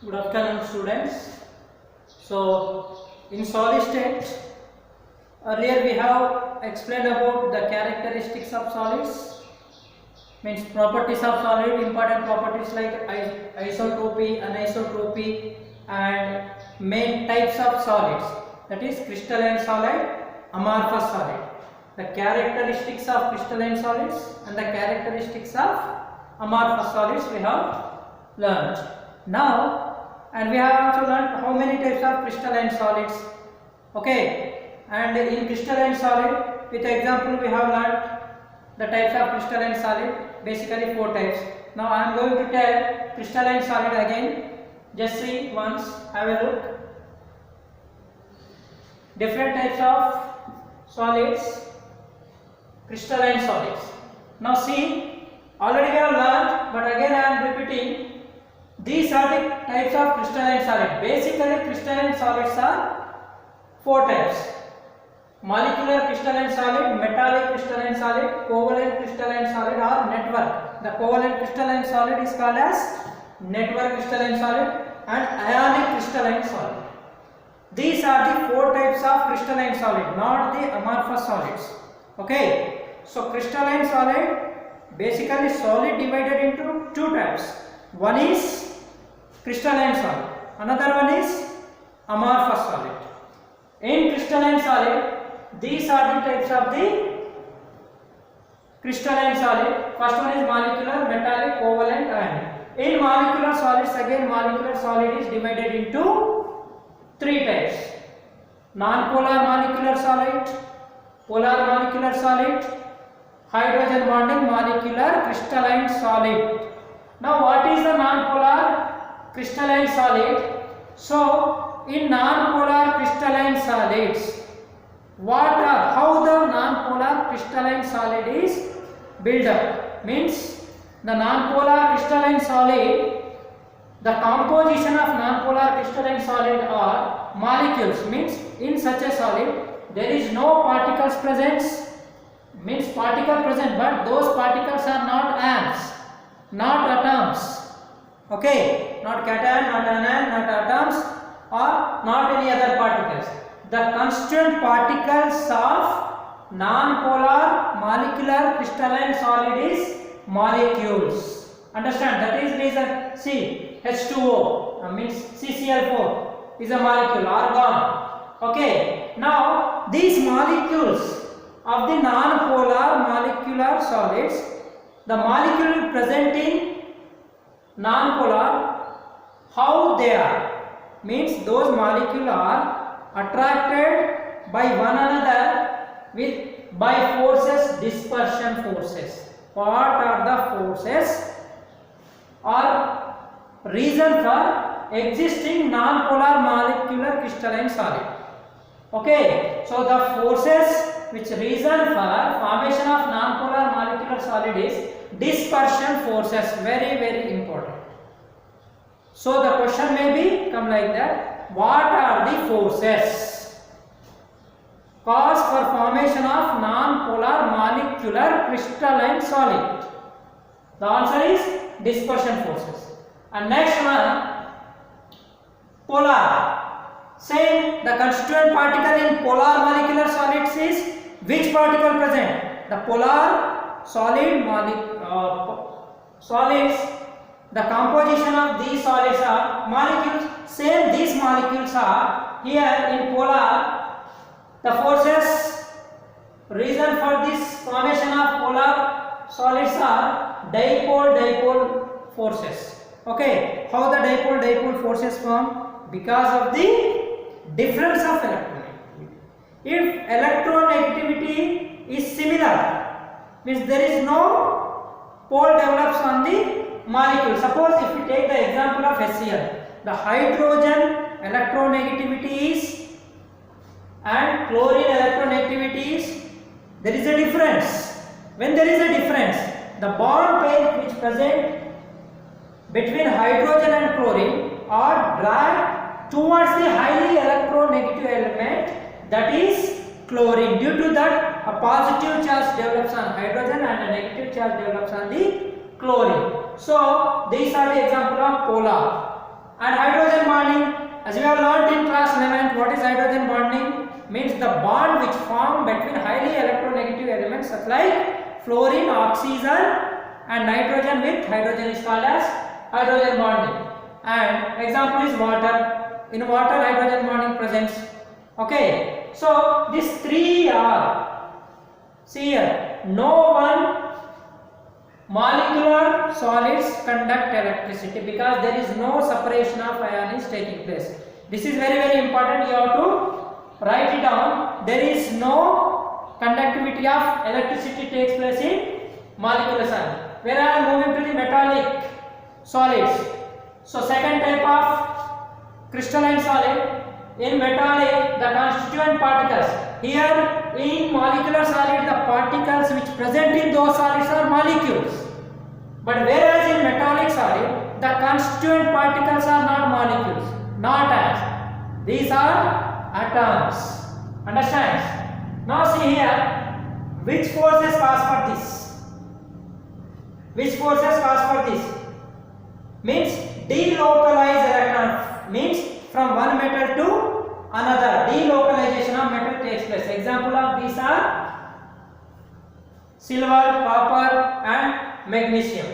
Good afternoon, students. So, in solid state, earlier we have explained about the characteristics of solids, means properties of solid, important properties like isotropy, anisotropy, and main types of solids, that is crystalline solid, amorphous solid. The characteristics of crystalline solids and the characteristics of amorphous solids we have learned. Now, and we have also learned how many types of crystalline solids. Okay, and in crystalline solid, with example, we have learned the types of crystalline solid, basically 4 types. Now I am going to tell crystalline solid again. Just see once, have a look. Different types of solids, crystalline solids. Now see, already we have learned, but again I am repeating. These are the types of crystalline solid. Basically, crystalline solids are 4 types: molecular crystalline solid, metallic crystalline solid, covalent crystalline solid, or network. The covalent crystalline solid is called as network crystalline solid, and ionic crystalline solid. These are the 4 types of crystalline solid, not the amorphous solids. Okay, so crystalline solid, basically solid divided into 2 types. One is crystalline solid, another one is amorphous solid. In crystalline solid, these are the types of the crystalline solid. First one is molecular, metallic, covalent, ionic. In molecular solids, again molecular solid is divided into 3 types: non-polar molecular solid, polar molecular solid, hydrogen bonding molecular crystalline solid. Now what is the non-polar crystalline solid? So in non-polar crystalline solids, how the non-polar crystalline solid is built up? Means the non-polar crystalline solid, the composition of non-polar crystalline solid are molecules. Means in such a solid there is no particles present, means particle present, but those particles are not ions, not atoms. Okay, not cation, not anion, not atoms, or not any other particles. The constituent particles of non-polar molecular crystalline solid is molecules. Understand? That is reason. See, H2O means CCl4 is a molecule, argon. Okay, now these molecules of the non-polar molecular solids, the molecule present in non-polar, how they are? Means those molecules are attracted by one another by forces, dispersion forces. What are the forces or reason for existing non-polar molecular crystalline solid? Okay, so the forces which reason for formation of non-polar molecular solid is dispersion forces. Very important. So the question may be come like that: what are the forces cause for formation of non-polar molecular crystalline solid? The answer is dispersion forces. And next one, polar. Same, the constituent particle in polar molecular solids is which particle present? The polar solid solids, the composition of these solids are molecules. Same, these molecules are here in polar. The forces, reason for this formation of polar solids are dipole forces. Okay, how the dipole forces form? Because of the difference of electronegativity. If electronegativity is similar, means there is no pole develops on the molecule. Suppose if we take the example of HCl, the hydrogen electronegativity is and chlorine electronegativity is, there is a difference. When there is a difference, the bond pair which present between hydrogen and chlorine are dragged towards the highly electronegative element, that is chlorine. Due to that, a positive charge develops on hydrogen and a negative charge develops on the chlorine. So these are the example of polar. And hydrogen bonding, as we have learnt in class 11th, what is hydrogen bonding? Means the bond which form between highly electronegative elements such like fluorine, oxygen and nitrogen with hydrogen is called as hydrogen bonding. And example is water. In water hydrogen bonding presents. Okay, so these three are, see here, no one molecular solids conduct electricity because there is no separation of ion is taking place. This is very important. You have to write it down. There is no conductivity of electricity takes place in molecular solid. Whereas moving to the metallic solids. So second type of crystalline solid. In metallic, the constituent particles. Here in molecular solid, the particles which present in those solids are molecules. But whereas in metallic solid, the constituent particles are not molecules, not as. These are atoms. Understand? Now see here, which forces cause for this? Which forces cause for this? Means delocalize electron. Means from one metal to another, delocalization of metal takes place. Example of these are silver, copper and magnesium.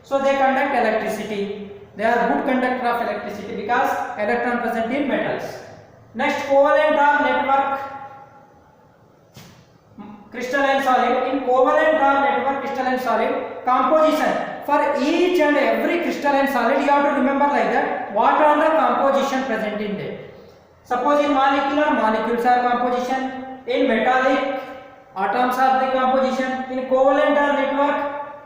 So they conduct electricity. They are good conductor of electricity because electron present in metals. Next, covalent or network crystalline solid. In covalent or network crystalline solid, composition. For each and every crystalline solid, you have to remember like that, what are the composition present in there. Suppose in molecular, molecules are composition. In metallic, atoms are the composition. In covalent or network,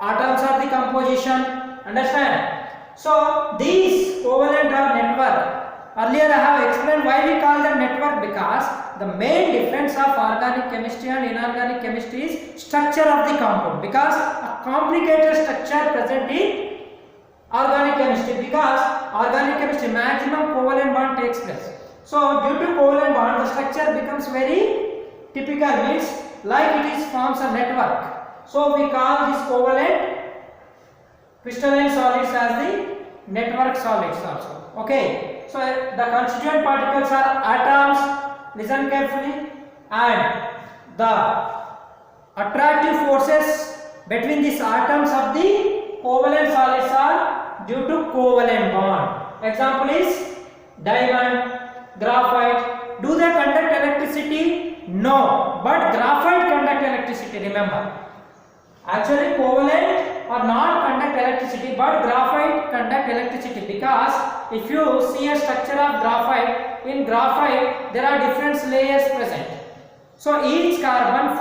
atoms are the composition. Understand? So these covalent or network, earlier I have explained why we call them network, because the main difference of organic chemistry and inorganic chemistry is structure of the compound, because a complicated structure present in organic chemistry, because organic chemistry maximum covalent bond takes place. So due to covalent bond, the structure becomes very typical, means like it is forms a network. So we call this covalent crystalline solids as the network solids also. Okay, so the constituent particles are atoms. Listen carefully. And the attractive forces between these atoms of the covalent solids are due to covalent bond. Example is diamond, graphite. Do they conduct electricity? No, but graphite conduct electricity, remember. Actually covalent or not conduct electricity, but graphite conduct electricity, because if you see a structure of graphite, in graphite there are different layers present. So each carbon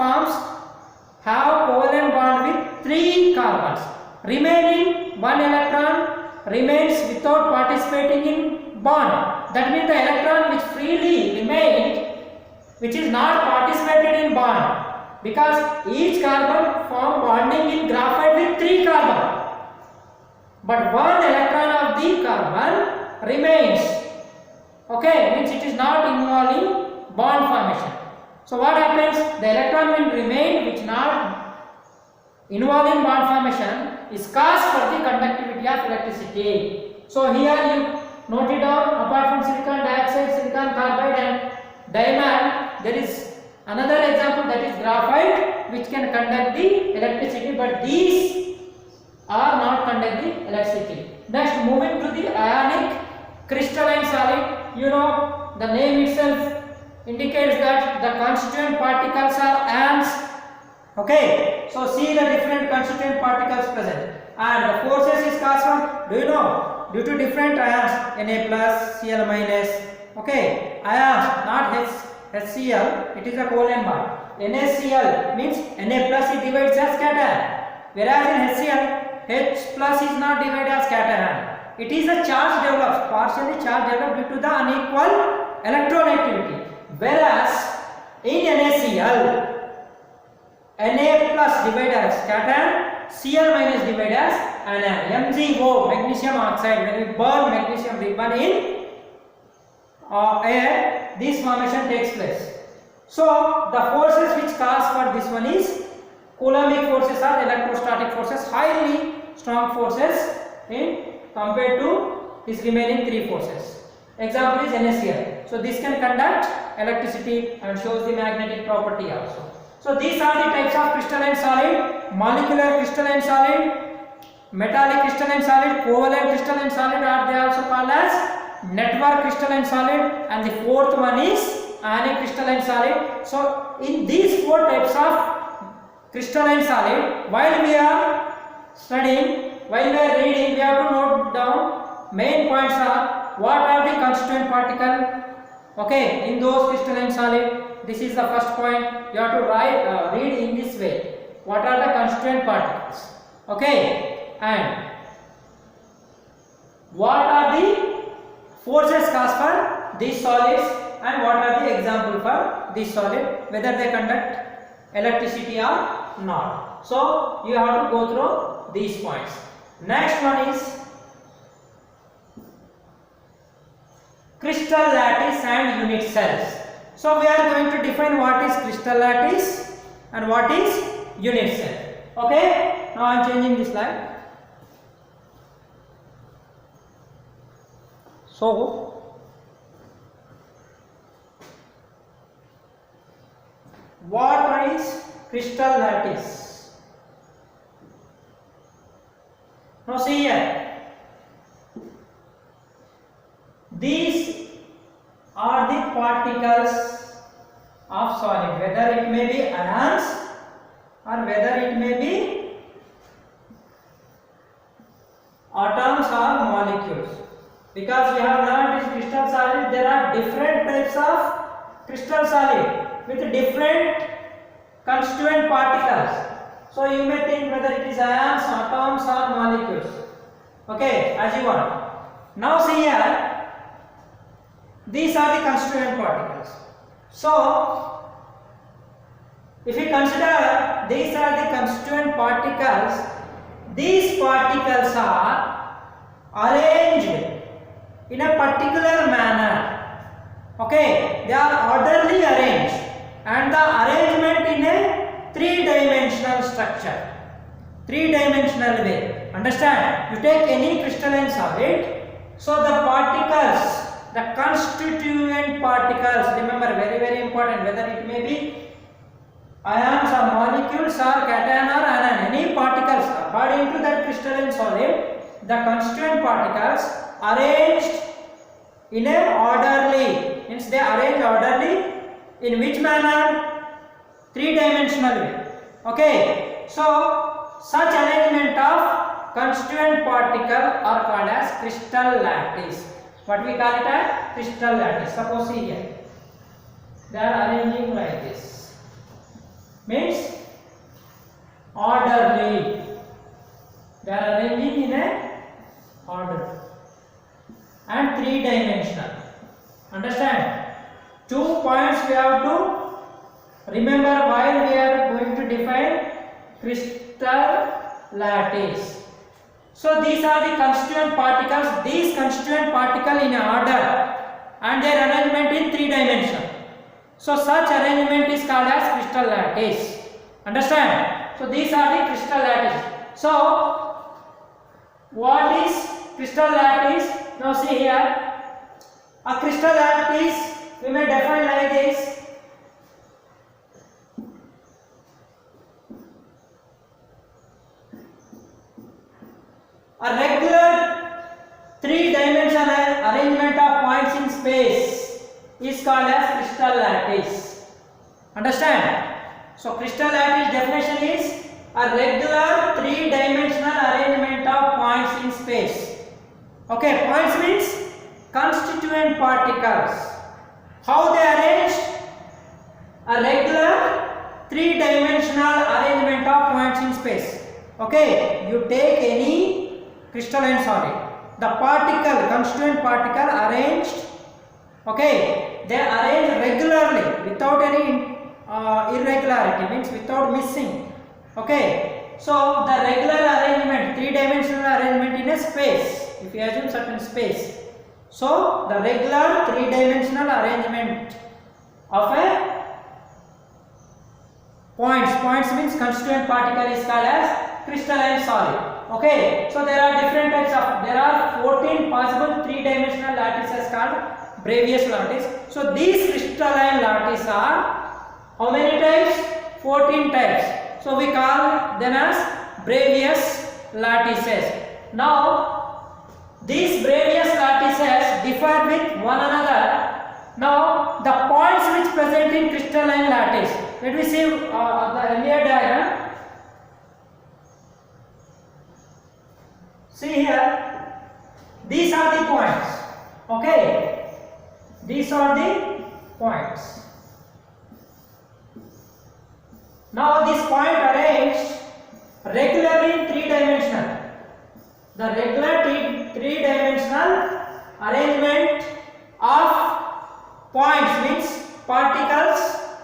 have covalent bond with 3 carbons. Remaining 1 electron remains without participating in bond. That means the electron which freely remained, which is not participated in bond, because each carbon form bonding in graphite with 3 carbon, but 1 electron of the carbon remains. Okay, means it is not involving bond formation. So what happens? The electron will remain which not involving bond formation is cause for the conductivity of electricity. So here you note it down. Apart from silicon dioxide, silicon carbide and diamond, there is another example, that is graphite, which can conduct the electricity, but these are not conduct the electricity. Next, moving to the ionic crystalline solid. You know, the name itself indicates that the constituent particles are ions. Okay, so see the different constituent particles present, and the forces is caused from, do you know, due to different ions, Na plus, Cl minus. Okay, ions, not HCl, it is a covalent bond. NaCl means Na plus is divides as cation, whereas in HCl, H plus is not divided as cation. It is a charge develops, partially charge developed due to the unequal electron whereas in NaCl, Na plus divided as cation, Cl minus divided as anion. MgO, magnesium oxide, when we burn magnesium ribbon in air, this formation takes place. So the forces which cause for this one is Coulombic forces or electrostatic forces, highly strong forces in compared to is remaining 3 forces. Example is NaCl. So this can conduct electricity and shows the magnetic property also. So these are the types of crystalline solid: molecular crystalline solid, metallic crystalline solid, covalent crystalline solid, or they are also called as network crystalline solid, and the fourth one is ionic crystalline solid. So in these 4 types of crystalline solid, while we are studying, while we are reading, we have to note down main points are what are the constituent particle, okay, in those crystalline solid. This is the first point. You have to read in this way. What are the constituent particles? Okay, and what are the forces caused for these solids, and what are the example for this solid, whether they conduct electricity or not. So you have to go through these points. Next one is crystal lattice and unit cells. So we are going to define what is crystal lattice and what is unit cell. Okay, now I am changing this slide. So what is crystal lattice? Now see here, these are the particles of solid, whether it may be ions or whether it may be atoms or molecules. Because we have learned this crystal solid, there are different types of crystal solid with different constituent particles. So you may think whether it is ions, atoms or molecules. Okay, as you want. Now see here, these are the constituent particles. So if you consider these are the constituent particles, these particles are arranged in a particular manner. Okay, they are orderly arranged, and the arrangement in a 3-dimensional structure, 3-dimensional way. Understand? You take any crystalline solid, so the particles, the constituent particles, remember, very very important, whether it may be ions or molecules or cation or anion, any particles according to that crystalline solid, the constituent particles arranged in a orderly, means they arrange orderly in which manner? 3-dimensional way. Okay, so such arrangement of constituent particle are called as crystal lattice. What we call it as crystal lattice. Suppose see here, they are arranging like this, means orderly. They are arranging in a order and 3-dimensional. Understand? 2 points we have to remember while we are going to define crystal lattice. So these are the constituent particles. These constituent particles in order and their arrangement in 3 dimension. So such arrangement is called as crystal lattice. Understand? So these are the crystal lattice. So what is crystal lattice? Now see here, a crystal lattice we may define like this. A regular 3-dimensional arrangement of points in space is called as crystal lattice. Understand? So crystal lattice definition is a regular 3-dimensional arrangement of points in space. Okay, points means constituent particles. How they arranged? A regular 3-dimensional arrangement of points in space. Okay, you take any crystalline solid, the particle, constituent particle arranged, okay, they arrange regularly without any irregularity, means without missing. Okay, so the regular arrangement, 3-dimensional arrangement in a space, if you assume certain space, so the regular 3-dimensional arrangement of a points means constituent particle is called as crystalline solid. Okay, so there are different types of, there are 14 possible three-dimensional lattices called Bravais lattice. So these crystalline lattices are how many types? 14 types. So we call them as Bravais lattices. Now these Bravais lattices differ with one another. Now the points which present in crystalline lattice, let me see the earlier diagram. See here, these are the points. Okay, these are the points. Now this point arranged regularly in three-dimensional. The regular three-dimensional arrangement of points means particles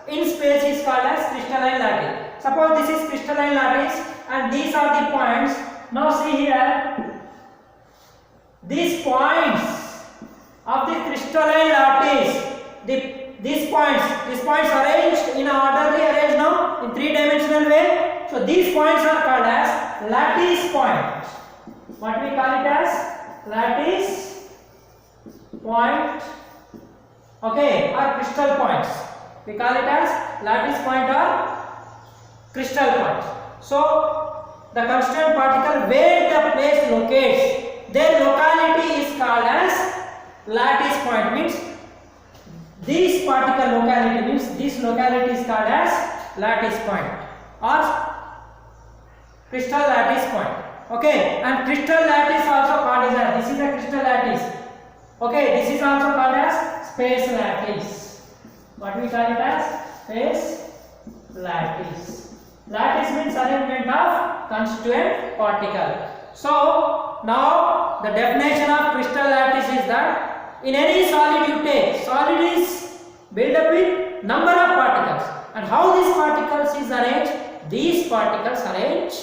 in space is called as crystalline lattice. Suppose this is crystalline lattice and these are the points. Now see here, these points of the crystalline lattice, these points arranged in an orderly arranged now in three-dimensional way. So these points are called as lattice points. What we call it as lattice point, okay, or crystal points. We call it as lattice point or crystal point. So the constituent particle where the place locates, their locality is called as lattice point. Means this particle locality, means this locality is called as lattice point or crystal lattice point. Okay, and crystal lattice also called as, this is a crystal lattice. Okay, this is also called as space lattice. What we call it as space lattice. Lattice means arrangement of constituent particle. So now the definition of crystal lattice is that in any solid you take, solid is built up with number of particles, and how these particles is arranged, these particles arrange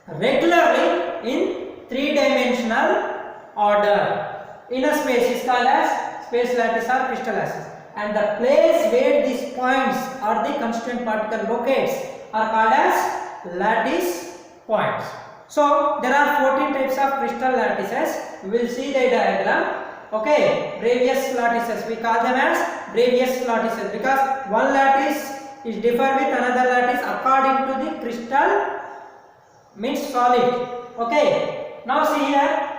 regularly in three-dimensional order in a space is called as space lattice or crystal lattice, and the place where these points or the constituent particle locates are called as lattice points. So there are 14 types of crystal lattices. We will see the diagram. Okay, Bravais lattices, we call them as Bravais lattices because one lattice is differ with another lattice according to the crystal means solid. Okay, now see here,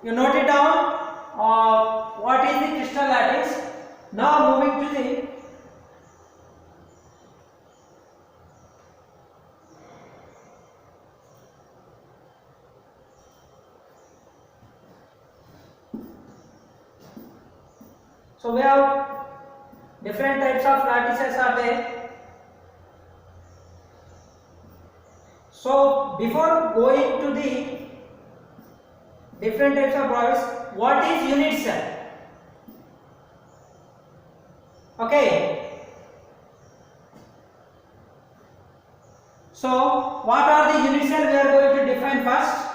you note it down. What is the crystal lattice? Now moving to the so we have different types of lattices are there. So before going to the different types of Bravais, what is unit cell? Okay. So what are the unit cell we are going to define first?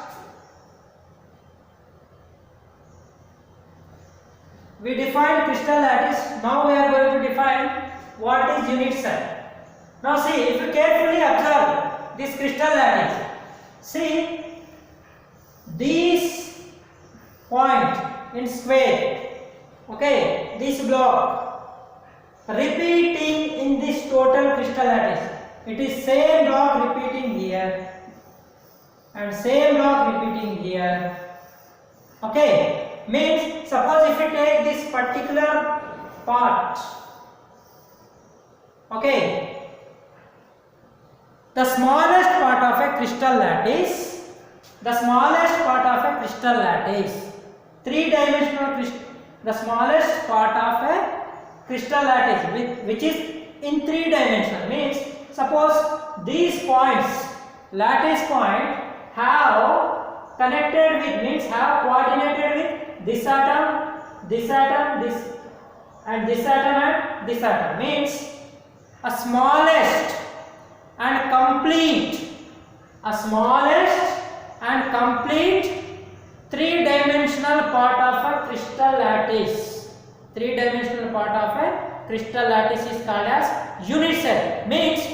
We define crystal lattice. Now we are going to define what is unit cell. Now see, if you carefully observe this crystal lattice, see this point in square, okay, this block repeating in this total crystal lattice. It is same block repeating here and same block repeating here. Okay, means suppose if you take this particular part, okay, the smallest part of a crystal lattice, the smallest part of a crystal lattice, three-dimensional crystal, the smallest part of a crystal lattice which is in three-dimensional, means suppose these points, lattice point have connected with, means have coordinated with this atom, this atom, this and this atom and this atom, means a smallest and complete, a smallest and complete three-dimensional part of a crystal lattice. Three-dimensional part of a crystal lattice is called as unit cell. Means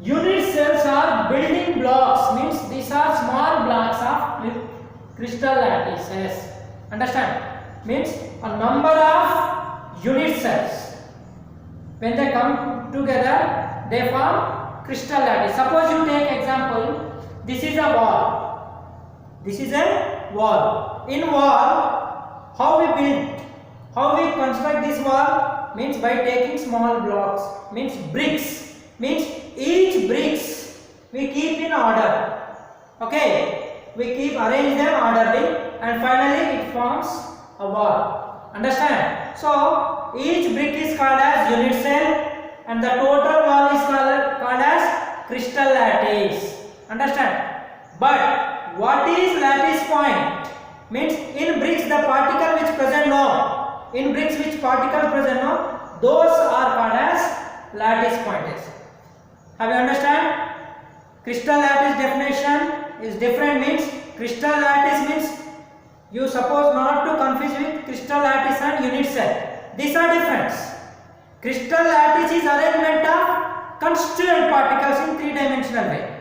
unit cells are building blocks, means these are small blocks of crystal lattices. Understand? Means a number of unit cells. When they come together, they form crystal lattice. Suppose you take example, this is a wall. This is a wall. In wall, how we build? How we construct this wall? Means by taking small blocks. Means bricks. Means each bricks we keep in order. Okay, we keep arrange them orderly, and finally it forms a wall. Understand? So each brick is called as unit cell, and the total wall is called as crystal lattice. Understand? But what is lattice point? Means in bricks the particle which present no. In bricks which particle present no, those are called as lattice points. Have you understand? Crystal lattice definition is different. Means crystal lattice means, you suppose not to confuse with crystal lattice and unit cell. These are different. Crystal lattice is arrangement of constituent particles in three-dimensional way.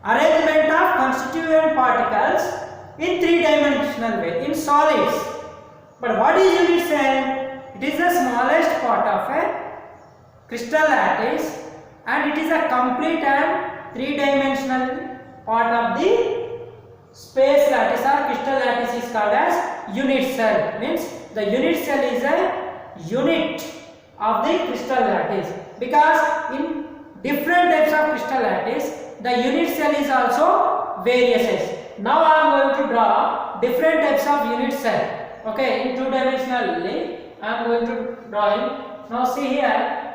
Arrangement of constituent particles in three-dimensional way in solids. But what is unit cell? It is the smallest part of a crystal lattice, and it is a complete and three-dimensional part of the space lattice or crystal lattice is called as unit cell. Means the unit cell is a unit of the crystal lattice, because in different types of crystal lattice the unit cell is also various. Now I am going to draw different types of unit cell. Okay, in two-dimensionally I am going to draw it. Now see here.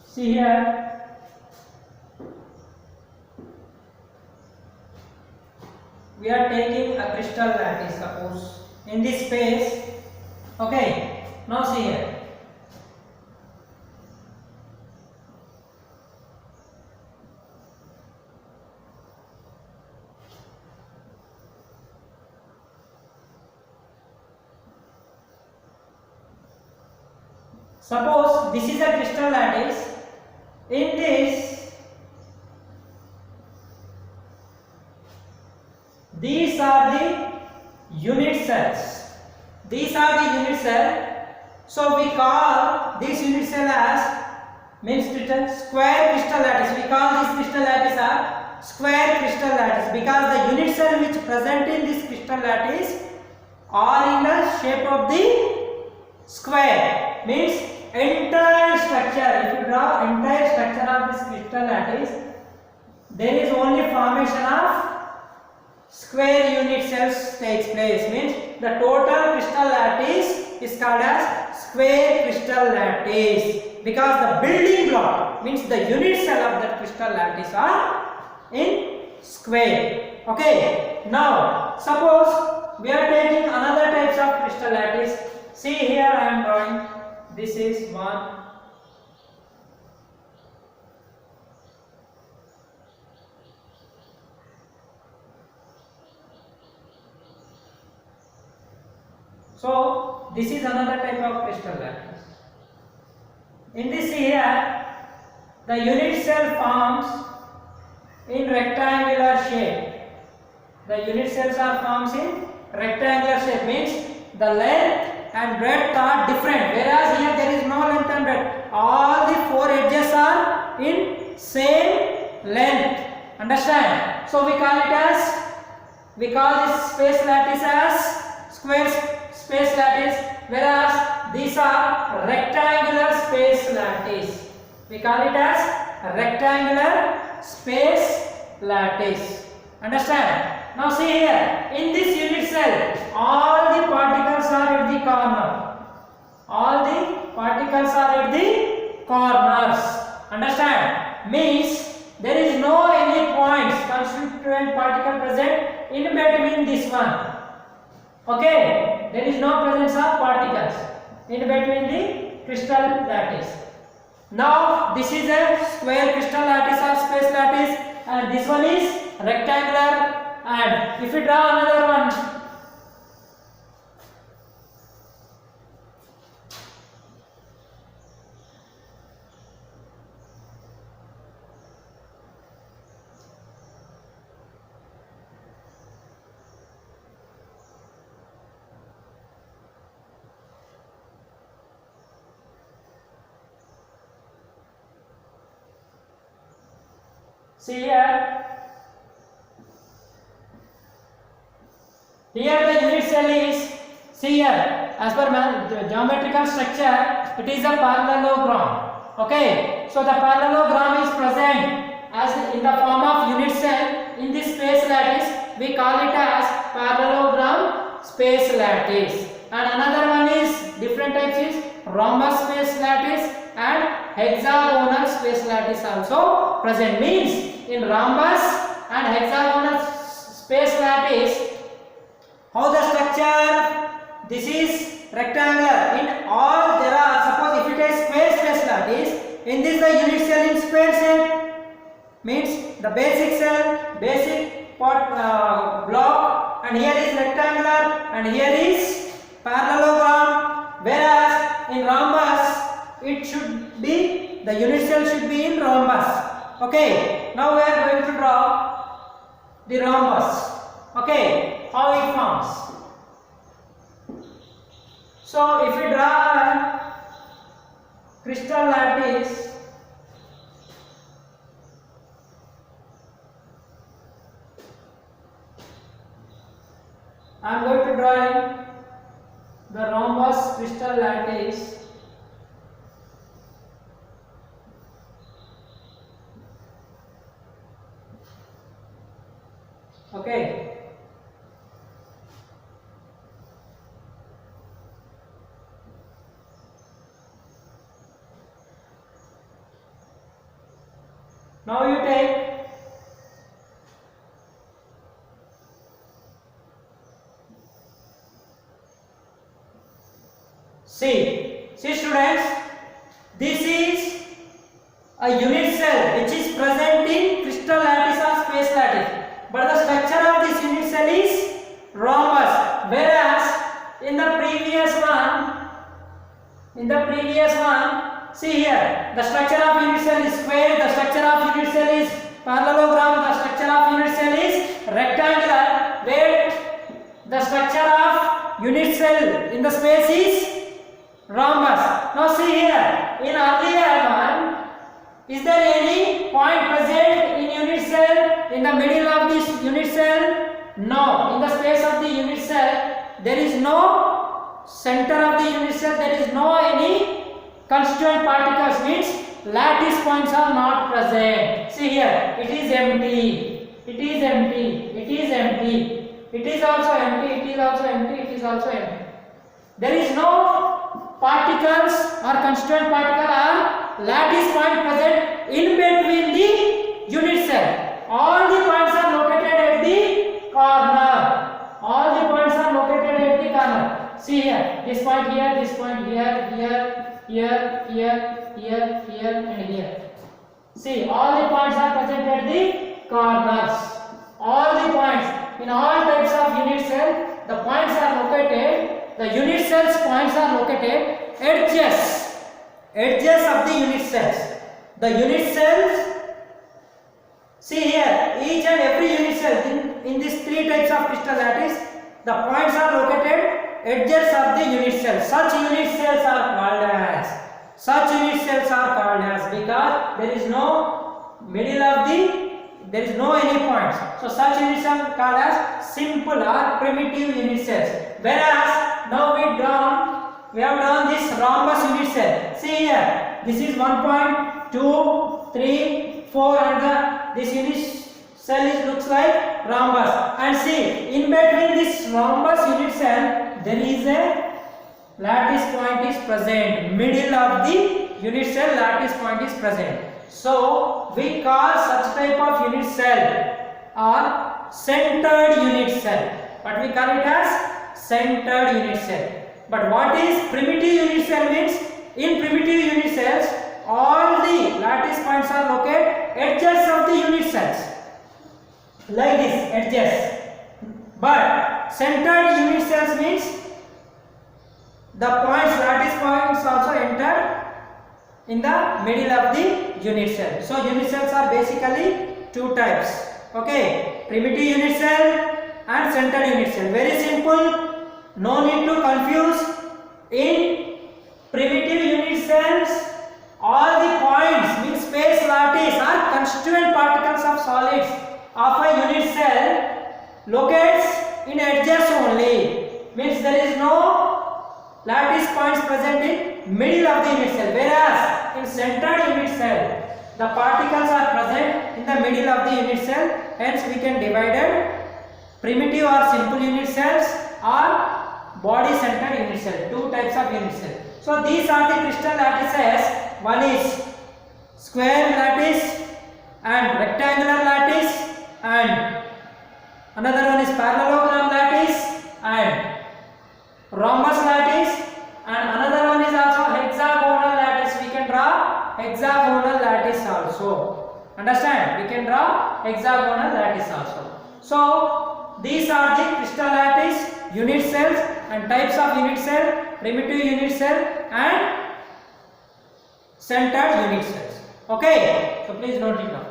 See here, we are taking a crystal lattice, suppose, in this space. Okay, now see here. Suppose this is a crystal lattice. In this, these are the unit cells. These are the unit cell. So we call this unit cell as, means square crystal lattice. We call this crystal lattice as square crystal lattice, because the unit cell which present in this crystal lattice are in the shape of the square. Means entire structure, if you draw entire structure of this crystal lattice, there is only formation of square unit cells takes place. Means the total crystal lattice is called as square crystal lattice, because the building block, means the unit cell of that crystal lattice are in square. Okay, now suppose we are taking another types of crystal lattice. See here I am drawing. This is one. So this is another type of crystal lattice. In this here, the unit cell forms in rectangular shape. The unit cells are formed in rectangular shape. Means the length and breadth are different, whereas here there is no length and breadth. All the four edges are in same length. Understand? So we call this space lattice as square space lattice, whereas these are rectangular space lattice. We call it as rectangular space lattice. Understand? Now see here, in this unit cell, all the particles are at the corner. All the particles are at the corners. Understand? Means there is no any points, constituent particle present in between this one. Okay? There is no presence of particles in between the crystal lattice. Now this is a square crystal lattice or space lattice, and this one is rectangular. And if we draw another one, See here. Here the unit cell is, see here, as per the geometrical structure, it is a parallelogram. Okay, so the parallelogram is present as in the form of unit cell in this space lattice. We call it as parallelogram space lattice. And another one is different types is rhombus space lattice and hexagonal space lattice also present. Means in rhombus and hexagonal space lattice, how the structure? This is rectangular. In all there are, suppose if it is space lattice, in this the unit cell in space cell means the basic cell, basic block, and here is rectangular and here is parallelogram. Whereas in rhombus it should be, the unit cell should be in rhombus. Okay, now we are going to draw the rhombus. Okay, how it forms. So if we draw a crystal lattice, I am going to draw the rhombus crystal lattice. Okay. Now you take see students, this is a unit cell which is present in crystal lattice or space lattice, but the structure of this unit cell is rhombus, whereas in the previous one, see here, the structure of unit cell is square, the structure of unit cell is parallelogram, the structure of unit cell is rectangular, where the structure of unit cell in the space is rhombus. Now see here, in earlier one, is there any point present in unit cell in the middle of this unit cell? No. In the space of the unit cell, there is no center of the unit cell, there is no any constituent particles, means lattice points are not present. See here, it is empty, it is empty, it is empty, it is also empty, it is also empty, it is also empty. There is no particles or constituent particle or lattice point present in between the unit cell. All the points are located at the corner. All the points are located at the corner. See here, this point here, this point here, here, here, here, here, here, and here. See, all the points are present at the corners. All the points in all types of unit cell, the points are located. The unit cells points are located edges of the unit cells. The unit cells. See here, each and every unit cell in these three types of crystal lattice, the points are located edges of the unit cell. Such unit cells are called as because there is no middle of there is no any points. So such unit cells are called as simple or primitive unit cells. Whereas now we have drawn this rhombus unit cell. See here, this is 1 point, 2, 3, 4, and this unit cell looks like rhombus. And see, in between this rhombus unit cell, there is a lattice point is present. Middle of the unit cell, lattice point is present. So we call such type of unit cell or centered unit cell. But we call it as centered unit cell. But what is primitive unit cell means? In primitive unit cells, all the lattice points are located edges of the unit cells. Like this, edges. But centered unit cells means the points, lattice points also entered in the middle of the unit cell. So unit cells are basically two types. Okay, primitive unit cell and centered unit cell. Very simple. No need to confuse. In primitive unit cells, all the points means space lattice are constituent particles of solids of a unit cell locates in edges only, means there is no lattice points present in middle of the unit cell, whereas in centered unit cell the particles are present in the middle of the unit cell. Hence we can divide it primitive or simple unit cells or body centered unit cell, two types of unit cell. So these are the crystal lattices. One is square lattice and rectangular lattice, and another one is parallelogram lattice and rhombus lattice, and another one is also hexagonal lattice. We can draw hexagonal lattice also. Understand? We can draw hexagonal lattice also. So these are the crystal lattice, unit cells and types of unit cell, primitive unit cell and centered unit cells. Okay, so please note it down.